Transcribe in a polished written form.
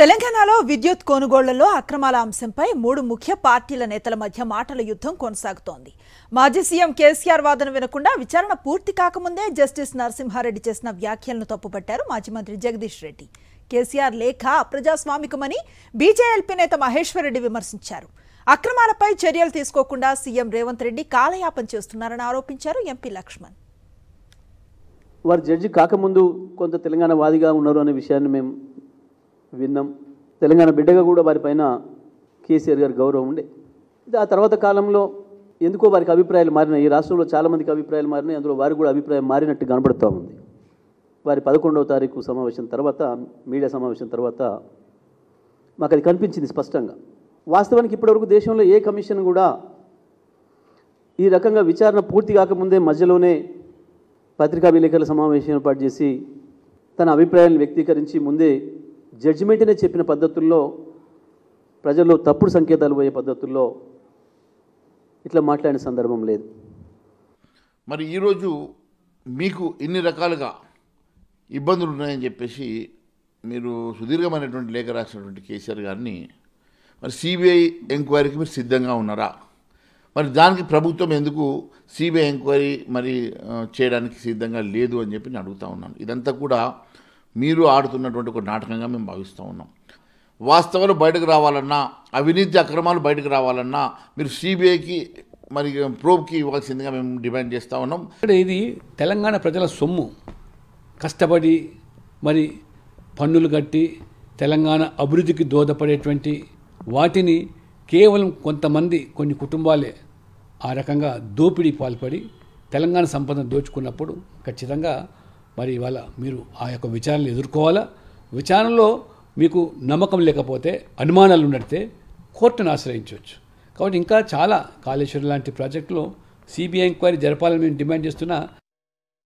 తెలంగాణలో విద్యుత్ కొనుగోళ్లలో అక్రమాల అంశంపై మూడు ముఖ్య పార్టీల నేతల మధ్య మాటల యుద్ధం కొనసాగుతోంది. మాజీ సీఎం కేసీఆర్ వాదన వినకుండా విచారణ పూర్తి కాకముందే జస్టిస్ నరసింహారెడ్డి చేసిన వ్యాఖ్యలను తప్పుపట్టారు మాజీ మంత్రి జగదీష్ రెడ్డి. కేసీఆర్ లేఖ అప్రజాస్వామికమని బీజేఎల్పీ నేత మహేశ్వర్ రెడ్డి విమర్శించారు. అక్రమాలపై చర్యలు తీసుకోకుండా సీఎం రేవంత్ రెడ్డి కాలయాపన చేస్తున్నారని ఆరోపించారు ఎంపీ లక్ష్మణ్. వారు జడ్జి కాకముందు కొంత తెలంగాణ వాదిగా ఉన్నారు అనే విషయాన్ని మేము విన్నాం. తెలంగాణ బిడ్డగా కూడా వారిపైన కేసీఆర్ గారి గౌరవం ఉండే. ఆ తర్వాత కాలంలో ఎందుకో వారికి అభిప్రాయాలు మారినాయి. ఈ రాష్ట్రంలో చాలామందికి అభిప్రాయాలు మారినాయి. అందులో వారికి కూడా అభిప్రాయం మారినట్టు కనబడుతూ ఉంది. వారి 11వ తారీఖు సమావేశం తర్వాత, మీడియా సమావేశం తర్వాత మాకు అది కనిపించింది స్పష్టంగా. వాస్తవానికి ఇప్పటివరకు దేశంలో ఏ కమిషన్ కూడా ఈ రకంగా విచారణ పూర్తి కాకముందే మధ్యలోనే పత్రికా విలేకరుల సమావేశం ఏర్పాటు చేసి తన అభిప్రాయాలను వ్యక్తీకరించి ముందే జడ్జిమెంట్నే చెప్పిన పద్ధతుల్లో, ప్రజల్లో తప్పుడు సంకేతాలు పోయే పద్ధతుల్లో ఇట్లా మాట్లాడిన సందర్భం లేదు. మరి ఈరోజు మీకు ఇన్ని రకాలుగా ఇబ్బందులు ఉన్నాయని చెప్పేసి మీరు సుదీర్ఘమైనటువంటి లేఖ రాసినటువంటి కేసీఆర్ గారిని మరి సిబిఐ ఎంక్వైరీకి మీరు సిద్ధంగా ఉన్నారా? మరి దానికి ప్రభుత్వం ఎందుకు సిబిఐ ఎంక్వైరీ మరి చేయడానికి సిద్ధంగా లేదు అని చెప్పి నేను అడుగుతూ ఉన్నాను. ఇదంతా కూడా మీరు ఆడుతున్నటువంటి ఒక నాటకంగా మేము భావిస్తూ ఉన్నాం. వాస్తవాలు బయటకు రావాలన్నా, అవినీతి అక్రమాలు బయటకు రావాలన్నా మీరు సిబిఐకి మరి ప్రోబ్కి ఇవ్వాల్సిందిగా మేము డిమాండ్ చేస్తూ ఉన్నాం. ఇది తెలంగాణ ప్రజల సొమ్ము, కష్టపడి మరి పన్నులు కట్టి తెలంగాణ అభివృద్ధికి దోహదపడేటువంటి వాటిని కేవలం కొంతమంది, కొన్ని కుటుంబాలే ఆ రకంగా దోపిడీ పాల్పడి తెలంగాణ సంపదను దోచుకున్నప్పుడు ఖచ్చితంగా మరి ఇవాళ మీరు ఆ యొక్క విచారణలు ఎదుర్కోవాలా. విచారణలో మీకు నమ్మకం లేకపోతే, అనుమానాలు ఉన్నట్టే కోర్టును ఆశ్రయించవచ్చు. కాబట్టి ఇంకా చాలా కాళేశ్వరం లాంటి ప్రాజెక్టులో సిబిఐ ఎంక్వైరీ జరపాలని మేము డిమాండ్ చేస్తున్నా